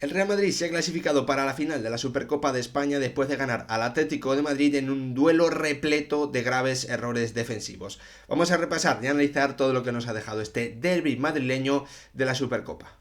El Real Madrid se ha clasificado para la final de la Supercopa de España después de ganar al Atlético de Madrid en un duelo repleto de graves errores defensivos. Vamos a repasar y analizar todo lo que nos ha dejado este derbi madrileño de la Supercopa.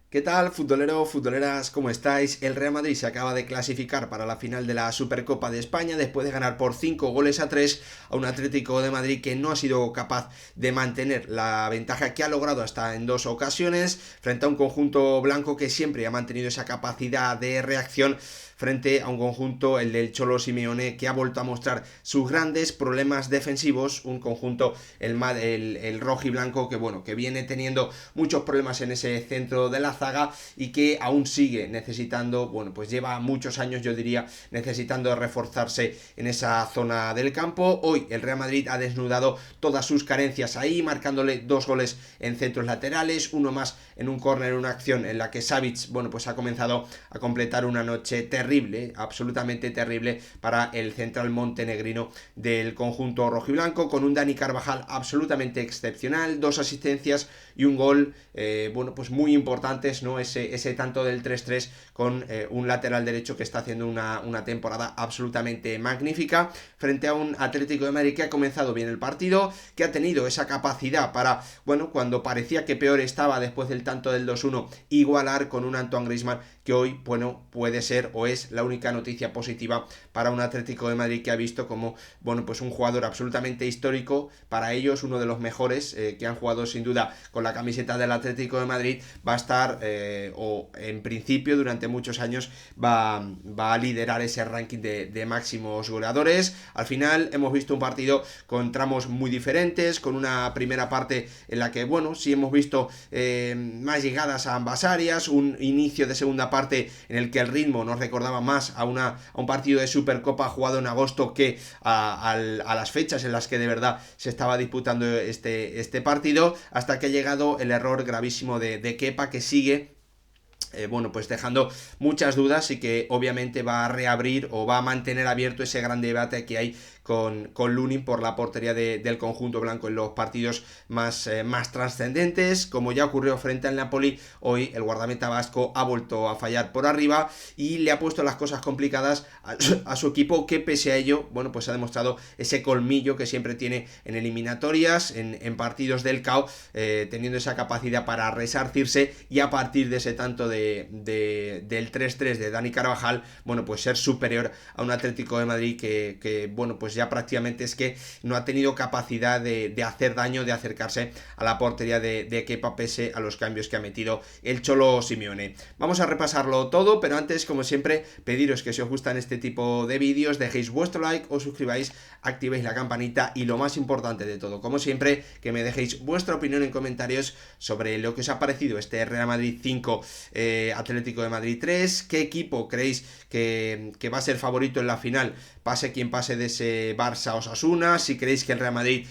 ¿Qué tal, futbolero, futboleras? ¿Cómo estáis? El Real Madrid se acaba de clasificar para la final de la Supercopa de España después de ganar por 5 goles a 3 a un Atlético de Madrid que no ha sido capaz de mantener la ventaja que ha logrado hasta en 2 ocasiones frente a un conjunto blanco que siempre ha mantenido esa capacidad de reacción frente a un conjunto, el del Cholo Simeone, que ha vuelto a mostrar sus grandes problemas defensivos, un conjunto, el rojo y blanco, que bueno, que viene teniendo muchos problemas en ese centro de la zaga y que aún sigue necesitando, bueno, pues lleva muchos años, yo diría, necesitando reforzarse en esa zona del campo. Hoy el Real Madrid ha desnudado todas sus carencias ahí, marcándole 2 goles en centros laterales, uno más en un córner, una acción en la que Savic, bueno, pues ha comenzado a completar una noche terrible, absolutamente terrible para el central montenegrino del conjunto rojiblanco, con un Dani Carvajal absolutamente excepcional, 2 asistencias y un gol, bueno, pues muy importantes, ¿no? Ese tanto del 3-3 con un lateral derecho que está haciendo una temporada absolutamente magnífica frente a un Atlético de Madrid que ha comenzado bien el partido, que ha tenido esa capacidad para, bueno, cuando parecía que peor estaba después del tanto del 2-1, igualar con un Antoine Griezmann que hoy, bueno, puede ser o es la única noticia positiva para un Atlético de Madrid que ha visto como, bueno, pues un jugador absolutamente histórico para ellos, uno de los mejores que han jugado sin duda con la camiseta del Atlético de Madrid, va a estar, o en principio durante muchos años va a liderar ese ranking de máximos goleadores. Al final hemos visto un partido con tramos muy diferentes, con una primera parte en la que, bueno, sí hemos visto más llegadas a ambas áreas, un inicio de segunda parte en el que el ritmo nos recordaba más a un partido de Supercopa jugado en agosto que a las fechas en las que de verdad se estaba disputando este partido, hasta que ha llegado el error gravísimo de Kepa, que sigue bueno, pues dejando muchas dudas y que obviamente va a reabrir o va a mantener abierto ese gran debate que hay con Lunin por la portería del conjunto blanco en los partidos más trascendentes. Como ya ocurrió frente al Napoli, hoy el guardameta vasco ha vuelto a fallar por arriba y le ha puesto las cosas complicadas a su equipo, que pese a ello, bueno, pues ha demostrado ese colmillo que siempre tiene en eliminatorias, en partidos del CAO, teniendo esa capacidad para resarcirse y a partir de ese tanto del 3-3 de Dani Carvajal, bueno, pues ser superior a un Atlético de Madrid que bueno, pues ya prácticamente es que no ha tenido capacidad de hacer daño, de acercarse a la portería de Kepa pese a los cambios que ha metido el Cholo Simeone. Vamos a repasarlo todo, pero antes, como siempre, pediros que si os gustan este tipo de vídeos, dejéis vuestro like, os suscribáis, activéis la campanita y lo más importante de todo, como siempre, que me dejéis vuestra opinión en comentarios sobre lo que os ha parecido este Real Madrid 5, Atlético de Madrid 3, qué equipo creéis que va a ser favorito en la final, pase quien pase de ese Barça Osasuna, si creéis que el Real Madrid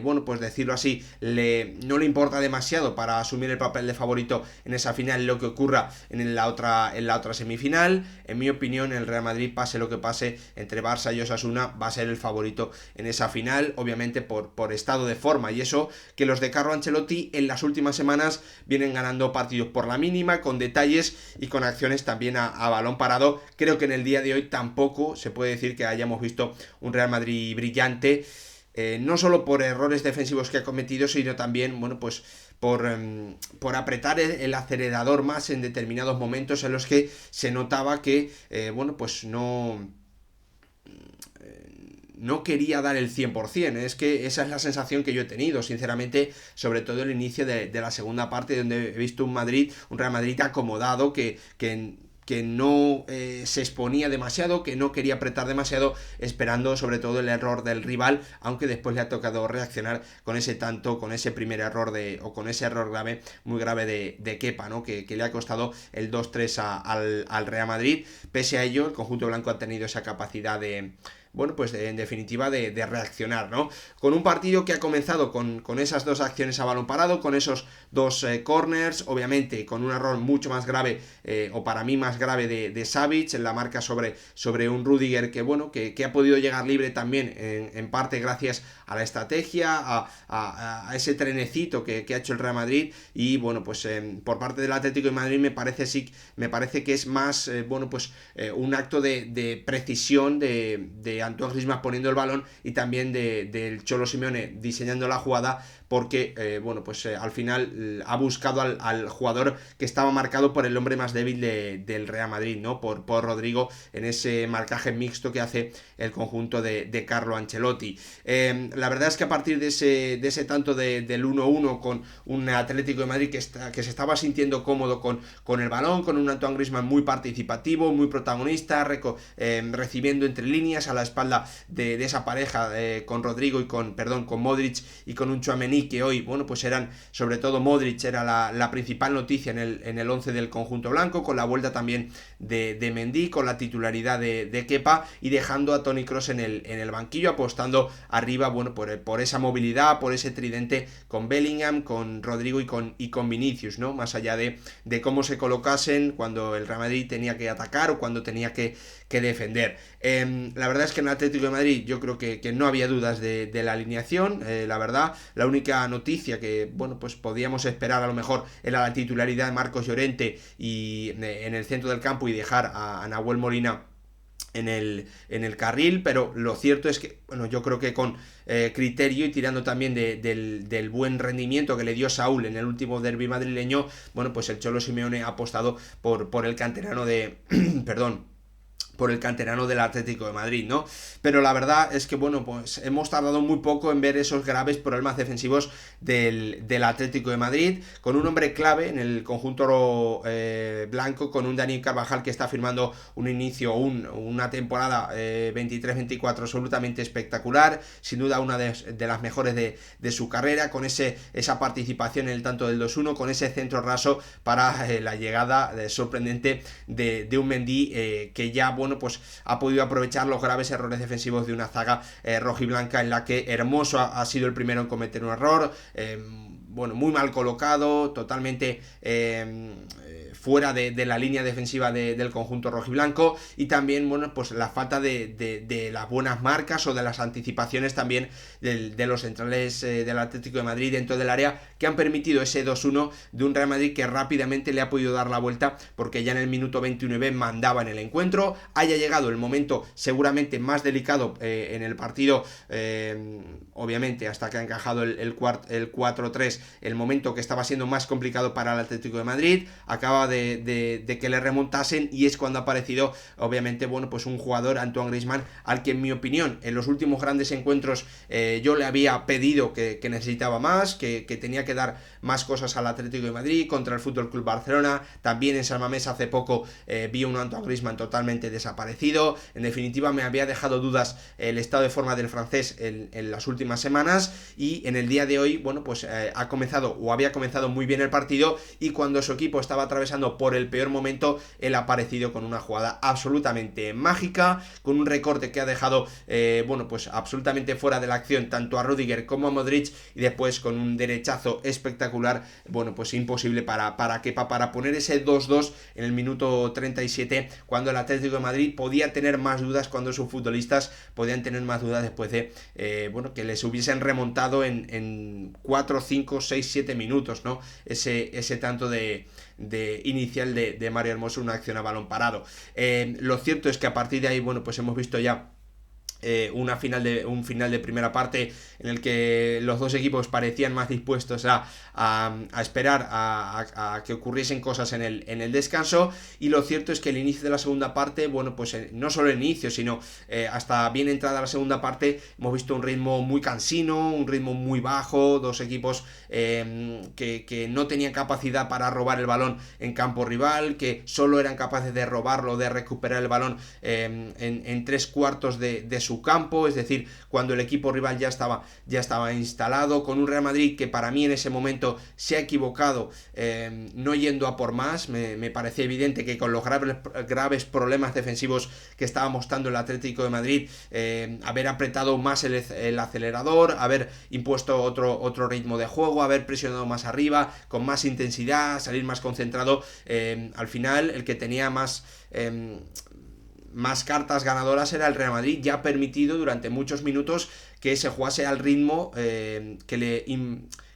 bueno, pues decirlo así, no le importa demasiado para asumir el papel de favorito en esa final lo que ocurra en la otra semifinal. En mi opinión, el Real Madrid, pase lo que pase entre Barça y Osasuna, va a ser el favorito en esa final, obviamente por estado de forma, y eso que los de Carlo Ancelotti en las últimas semanas vienen ganando partidos por la mínima, con detalles y con acciones también a balón parado. Creo que en el día de hoy tampoco se puede decir que hayamos visto un Real Madrid brillante, no solo por errores defensivos que ha cometido, sino también, bueno, pues por apretar el acelerador más en determinados momentos en los que se notaba que, bueno, pues no quería dar el 100%. Es que esa es la sensación que yo he tenido, sinceramente, sobre todo el inicio de la segunda parte, donde he visto un Real Madrid acomodado, que no se exponía demasiado, que no quería apretar demasiado, esperando sobre todo el error del rival, aunque después le ha tocado reaccionar con ese tanto, con ese primer error o con ese error grave, muy grave de Kepa, ¿no? Que le ha costado el 2-3 al Real Madrid. Pese a ello, el conjunto blanco ha tenido esa capacidad bueno, pues en definitiva de reaccionar, ¿no? Con un partido que ha comenzado con esas dos acciones a balón parado, con esos dos corners, obviamente con un error mucho más grave, o para mí más grave de Savic en la marca sobre un Rudiger que, bueno, que ha podido llegar libre también en parte gracias a la estrategia, a ese trenecito que ha hecho el Real Madrid. Y bueno, pues por parte del Atlético de Madrid me parece que es más bueno, pues un acto de precisión de Antoine Griezmann poniendo el balón, y también del Cholo Simeone diseñando la jugada, porque bueno, pues al final ha buscado al jugador que estaba marcado por el hombre más débil del Real Madrid, ¿no? Por Rodrigo, en ese marcaje mixto que hace el conjunto de Carlo Ancelotti. La verdad es que a partir de ese tanto del 1-1 con un Atlético de Madrid que se estaba sintiendo cómodo con el balón, con un Antoine Griezmann muy participativo, muy protagonista, recibiendo entre líneas a la espalda de esa pareja con Rodrigo con Modric y con un Tchouaméni, que hoy, bueno, pues eran, sobre todo Modric era la principal noticia en el 11 del conjunto blanco, con la vuelta también de Mendy, con la titularidad de Kepa, y dejando a Toni Kroos en el banquillo, apostando arriba, bueno, por esa movilidad, por ese tridente con Bellingham, con Rodrigo y con Vinicius, ¿no? Más allá de cómo se colocasen cuando el Real Madrid tenía que atacar o cuando tenía que defender. La verdad es que en el Atlético de Madrid yo creo que no había dudas de la alineación. La verdad, la única noticia que, bueno, pues podíamos esperar a lo mejor era la titularidad de Marcos Llorente y en el centro del campo, y dejar a Nahuel Molina en el carril. Pero lo cierto es que, bueno, yo creo que con criterio, y tirando también del buen rendimiento que le dio Saúl en el último derbi madrileño, bueno, pues el Cholo Simeone ha apostado por el canterano por el canterano del Atlético de Madrid, ¿no? Pero la verdad es que, bueno, pues hemos tardado muy poco en ver esos graves problemas defensivos del Atlético de Madrid, con un hombre clave en el conjunto blanco, con un Dani Carvajal que está firmando un inicio, una temporada 23-24 absolutamente espectacular, sin duda una de las mejores de su carrera, con esa participación en el tanto del 2-1, con ese centro raso para la llegada sorprendente de un Mendy que ya, bueno, pues ha podido aprovechar los graves errores defensivos de una zaga rojiblanca, en la que Hermoso ha sido el primero en cometer un error, bueno, muy mal colocado, totalmente fuera de la línea defensiva del conjunto rojiblanco, y también, bueno, pues la falta de las buenas marcas o de las anticipaciones también de los centrales del Atlético de Madrid dentro del área, que han permitido ese 2-1 de un Real Madrid que rápidamente le ha podido dar la vuelta, porque ya en el minuto 29 mandaba en el encuentro. Haya llegado el momento seguramente más delicado en el partido, obviamente hasta que ha encajado el 4-3, el momento que estaba siendo más complicado para el Atlético de Madrid, acaba de que le remontasen, y es cuando ha aparecido, obviamente, bueno, pues un jugador, Antoine Griezmann, al que, en mi opinión, en los últimos grandes encuentros yo le había pedido que necesitaba más, que tenía que dar más cosas al Atlético de Madrid contra el FC Barcelona. También en San Mamés hace poco vi un Antoine Griezmann totalmente desaparecido. En definitiva, me había dejado dudas el estado de forma del francés en las últimas semanas, y en el día de hoy, bueno, pues había comenzado muy bien el partido, y cuando su equipo estaba atravesando por el peor momento, él ha aparecido con una jugada absolutamente mágica, con un recorte que ha dejado bueno, pues absolutamente fuera de la acción tanto a Rudiger como a Modric, y después con un derechazo espectacular, bueno, pues imposible para Kepa, para poner ese 2-2 en el minuto 37, cuando el Atlético de Madrid podía tener más dudas, cuando sus futbolistas podían tener más dudas después de bueno, que les hubiesen remontado en 4, 5, 6, 7 minutos, ¿no? Ese tanto de inicial de Mario Hermoso, una acción a balón parado. Lo cierto es que a partir de ahí, bueno, pues hemos visto ya un final de primera parte en el que los dos equipos parecían más dispuestos a esperar a que ocurriesen cosas en el descanso, y lo cierto es que el inicio de la segunda parte, bueno, pues no solo el inicio, sino hasta bien entrada la segunda parte, hemos visto un ritmo muy cansino, un ritmo muy bajo, dos equipos que no tenían capacidad para robar el balón en campo rival, que solo eran capaces de robarlo, de recuperar el balón en tres cuartos de su campo, es decir, cuando el equipo rival ya estaba instalado, con un Real Madrid que para mí en ese momento se ha equivocado, no yendo a por más. Me parecía evidente que con los graves problemas defensivos que estaba mostrando el Atlético de Madrid, haber apretado más el acelerador, haber impuesto otro ritmo de juego, haber presionado más arriba, con más intensidad, salir más concentrado, al final el que tenía más cartas ganadoras era el Real Madrid, ya ha permitido durante muchos minutos que se jugase al ritmo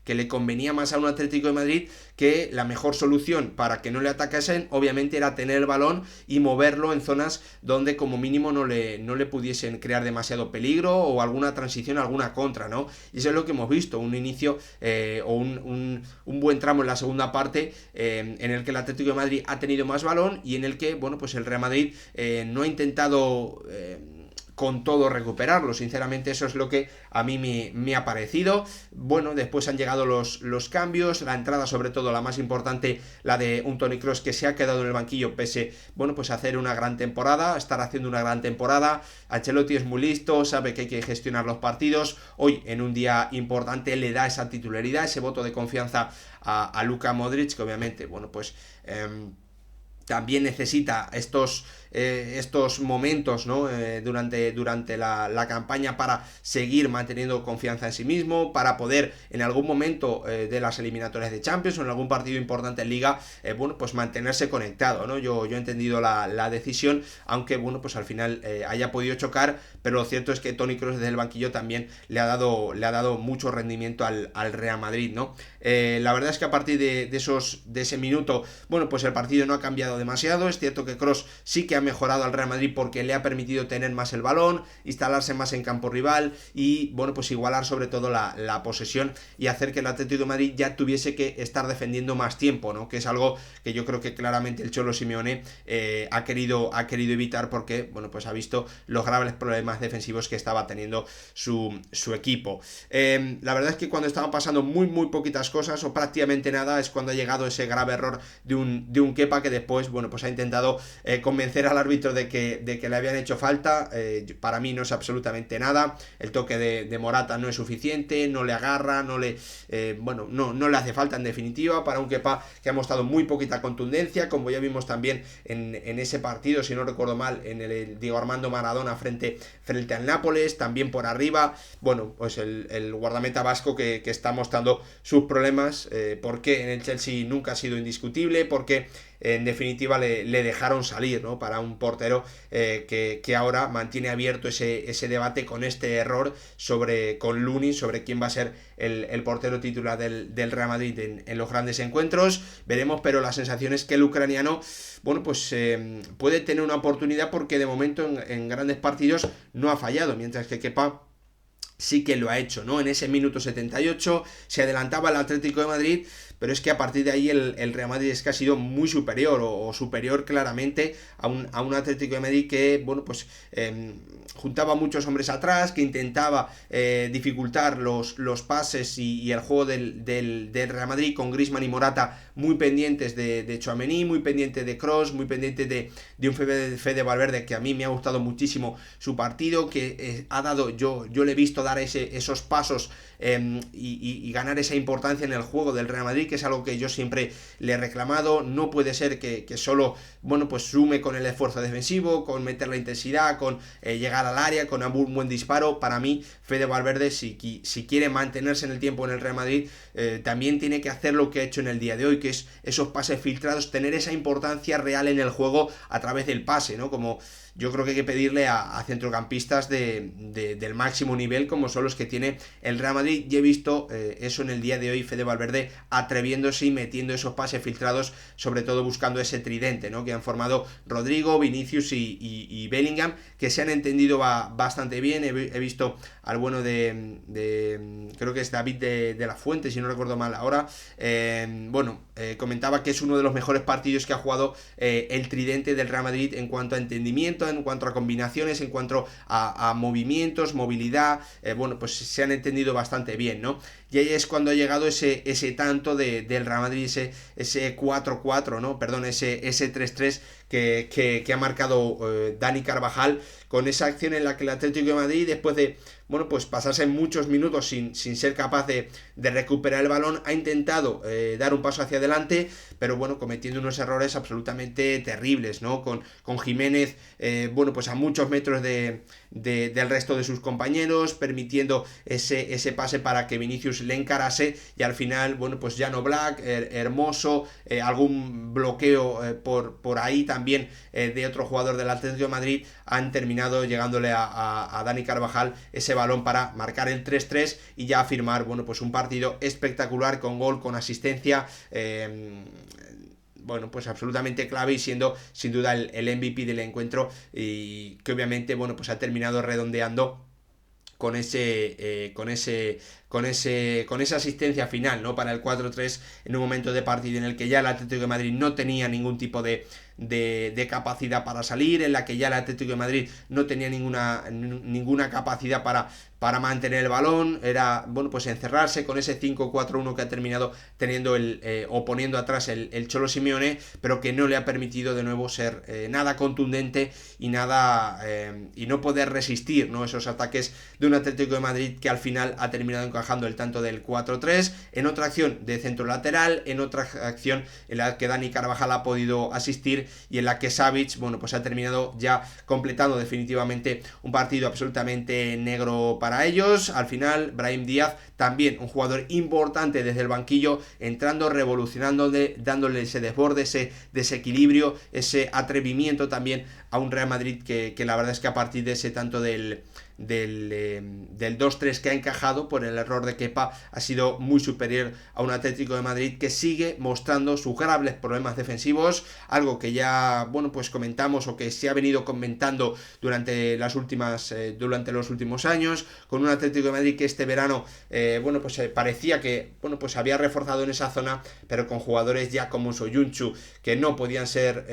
que le convenía más a un Atlético de Madrid, que la mejor solución para que no le atacasen obviamente era tener el balón y moverlo en zonas donde como mínimo no le pudiesen crear demasiado peligro o alguna transición, alguna contra, ¿no? Y eso es lo que hemos visto, un inicio o un buen tramo en la segunda parte, en el que el Atlético de Madrid ha tenido más balón y en el que, bueno, pues el Real Madrid no ha intentado con todo recuperarlo. Sinceramente eso es lo que a mí me ha parecido. Bueno, después han llegado los cambios, la entrada sobre todo la más importante, la de un Toni Kroos que se ha quedado en el banquillo pese, bueno, pues a hacer una gran temporada, estar haciendo una gran temporada. Ancelotti es muy listo, sabe que hay que gestionar los partidos. Hoy en un día importante le da esa titularidad, ese voto de confianza a Luka Modric, que obviamente, bueno, pues también necesita estos momentos, ¿no? Durante la campaña para seguir manteniendo confianza en sí mismo, para poder en algún momento de las eliminatorias de Champions o en algún partido importante en Liga, bueno, pues mantenerse conectado, ¿no? Yo he entendido la decisión, aunque bueno, pues al final haya podido chocar, pero lo cierto es que Toni Kroos desde el banquillo también le ha dado mucho rendimiento al Real Madrid, ¿no? La verdad es que a partir de ese minuto, bueno, pues el partido no ha cambiado demasiado. Es cierto que Kroos sí que ha mejorado al Real Madrid porque le ha permitido tener más el balón, instalarse más en campo rival y, bueno, pues igualar sobre todo la posesión y hacer que el Atlético de Madrid ya tuviese que estar defendiendo más tiempo, ¿no? Que es algo que yo creo que claramente el Cholo Simeone ha querido evitar porque, bueno, pues ha visto los graves problemas defensivos que estaba teniendo su equipo. La verdad es que cuando estaban pasando muy poquitas cosas o prácticamente nada es cuando ha llegado ese grave error de un Kepa, que después, bueno, pues ha intentado convencer al árbitro de que le habían hecho falta. Para mí no es absolutamente nada. El toque de Morata no es suficiente, no le agarra, no le hace falta en definitiva para un Kepa que ha mostrado muy poquita contundencia, como ya vimos también en ese partido, si no recuerdo mal, en el Diego Armando Maradona frente al Nápoles, también por arriba. Bueno, pues el guardameta vasco que está mostrando sus problemas, porque en el Chelsea nunca ha sido indiscutible, porque en definitiva le dejaron salir, ¿no? Para un portero que ahora mantiene abierto ese debate con este error con Lunin sobre quién va a ser el portero titular del Real Madrid en los grandes encuentros. Veremos, pero la sensación es que el ucraniano, bueno, pues puede tener una oportunidad porque de momento en grandes partidos no ha fallado, mientras que Kepa sí que lo ha hecho, ¿no? En ese minuto 78 se adelantaba el Atlético de Madrid, pero es que a partir de ahí el Real Madrid es que ha sido muy superior o superior claramente a un Atlético de Madrid que, bueno, pues juntaba muchos hombres atrás, que intentaba dificultar los pases y el juego del Real Madrid, con Griezmann y Morata muy pendientes de Tchouaméni, muy pendiente de Kroos, muy pendiente de un Fede Valverde, que a mí me ha gustado muchísimo su partido, que ha dado, yo le he visto dar esos pasos y ganar esa importancia en el juego del Real Madrid, que es algo que yo siempre le he reclamado. No puede ser que solo, bueno, pues sume con el esfuerzo defensivo, con meter la intensidad, con llegar al área, con un buen disparo. Para mí, Fede Valverde, si quiere mantenerse en el tiempo en el Real Madrid, también tiene que hacer lo que ha hecho en el día de hoy, que es esos pases filtrados, tener esa importancia real en el juego a través del pase, ¿no? Como yo creo que hay que pedirle a centrocampistas del máximo nivel, como son los que tiene el Real Madrid. Y he visto eso en el día de hoy, Fede Valverde atreviéndose y metiendo esos pases filtrados, sobre todo buscando ese tridente, ¿no? Que han formado Rodrigo, Vinicius y Bellingham, que se han entendido bastante bien. He visto al bueno creo que es David de la Fuente, si no recuerdo mal ahora, comentaba que es uno de los mejores partidos que ha jugado el tridente del Real Madrid en cuanto a entendimiento, en cuanto a combinaciones, en cuanto a movimientos, movilidad. Pues se han entendido bastante bien, ¿no? y ahí es cuando ha llegado ese tanto del Real Madrid, ese 4-4, ¿no? Perdón, ese 3-3 que ha marcado Dani Carvajal, con esa acción en la que el Atlético de Madrid, después de, bueno, pues pasarse muchos minutos sin ser capaz de recuperar el balón, ha intentado dar un paso hacia adelante, pero bueno, cometiendo unos errores absolutamente terribles, ¿no? Con Jiménez, bueno, pues a muchos metros del resto de sus compañeros, permitiendo ese pase para que Vinicius le encarase, y al final, bueno, pues Jan Black, Hermoso, algún bloqueo por ahí también de otro jugador del Atlético de Madrid, han terminado llegándole a Dani Carvajal ese balón para marcar el 3-3 y ya afirmar, bueno, pues un partido espectacular, con gol, con asistencia, bueno, pues absolutamente clave, y siendo sin duda el MVP del encuentro, y que obviamente, bueno, pues ha terminado redondeando con esa asistencia final, ¿no? Para el 4-3, en un momento de partido en el que ya el Atlético de Madrid no tenía ningún tipo de capacidad para salir, en la que ya el Atlético de Madrid no tenía ninguna capacidad para mantener el balón, era, bueno, pues encerrarse con ese 5-4-1 que ha terminado teniendo o poniendo atrás el Cholo Simeone, pero que no le ha permitido de nuevo ser nada contundente y no poder resistir, ¿no? Esos ataques de un Atlético de Madrid que al final ha terminado encajando el tanto del 4-3, en otra acción de centro lateral, en otra acción en la que Dani Carvajal ha podido asistir, y en la que Savic, bueno, pues ha terminado ya completando definitivamente un partido absolutamente negro para ellos. Al final, Brahim Díaz, también un jugador importante desde el banquillo, entrando, revolucionándole, dándole ese desborde, ese desequilibrio, ese atrevimiento también a un Real Madrid que la verdad es que a partir de ese tanto del 2-3 que ha encajado por el error de Kepa, ha sido muy superior a un Atlético de Madrid que sigue mostrando sus graves problemas defensivos, algo que ya, bueno, pues comentamos, o que se ha venido comentando durante los últimos años, con un Atlético de Madrid que este verano, bueno, pues parecía que, bueno, pues había reforzado en esa zona, pero con jugadores ya como Soyuncu, que no podían ser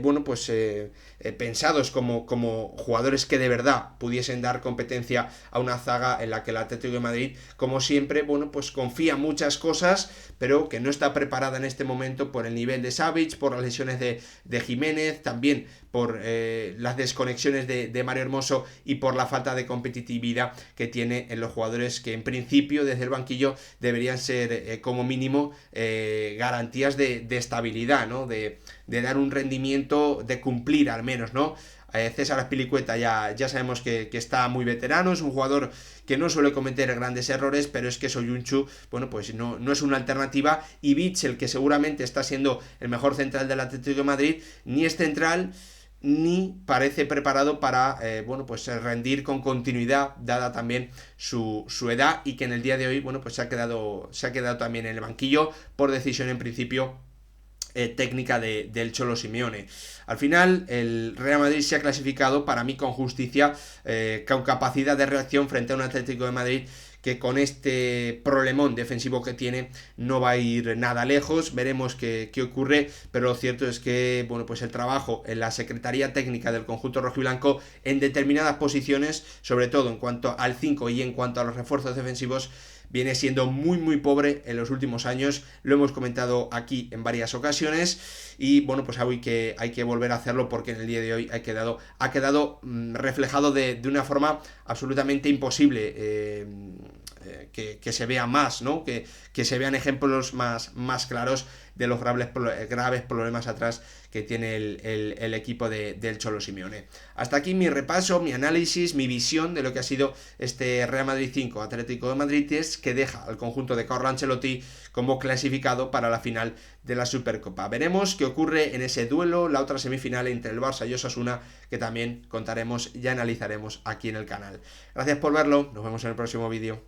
bueno, pues pensados como jugadores que de verdad pudiesen dar competencia a una zaga en la que el Atlético de Madrid, como siempre, bueno, pues confía muchas cosas, pero que no está preparada en este momento por el nivel de Savic, por las lesiones de Jiménez, también por las desconexiones de Mario Hermoso, y por la falta de competitividad que tiene en los jugadores que en principio desde el banquillo deberían ser como mínimo garantías de estabilidad, ¿no? De dar un rendimiento, de cumplir al menos, ¿no? César Azpilicueta ya sabemos que está muy veterano, es un jugador que no suele cometer grandes errores, pero es que Soyuncu, bueno, pues no es una alternativa, y Bitzel, que seguramente está siendo el mejor central del Atlético de Madrid, ni es central ni parece preparado para bueno, pues rendir con continuidad, dada también su edad, y que en el día de hoy, bueno, pues se ha quedado también en el banquillo por decisión en principio técnica del Cholo Simeone. Al final el Real Madrid se ha clasificado, para mí con justicia, con capacidad de reacción frente a un Atlético de Madrid que con este problemón defensivo que tiene no va a ir nada lejos. Veremos qué ocurre, pero lo cierto es que, bueno, pues el trabajo en la Secretaría Técnica del conjunto rojiblanco en determinadas posiciones, sobre todo en cuanto al 5 y en cuanto a los refuerzos defensivos, viene siendo muy muy pobre en los últimos años. Lo hemos comentado aquí en varias ocasiones, y bueno, pues hay que volver a hacerlo, porque en el día de hoy ha quedado reflejado de una forma absolutamente imposible, que se vea más, ¿no? Que se vean ejemplos más claros de los graves problemas atrás que tiene el equipo del Cholo Simeone. Hasta aquí mi repaso, mi análisis, mi visión de lo que ha sido este Real Madrid 5 Atlético de Madrid 3, que deja al conjunto de Carlo Ancelotti como clasificado para la final de la Supercopa. Veremos qué ocurre en ese duelo, la otra semifinal entre el Barça y Osasuna, que también contaremos y analizaremos aquí en el canal. Gracias por verlo, nos vemos en el próximo vídeo.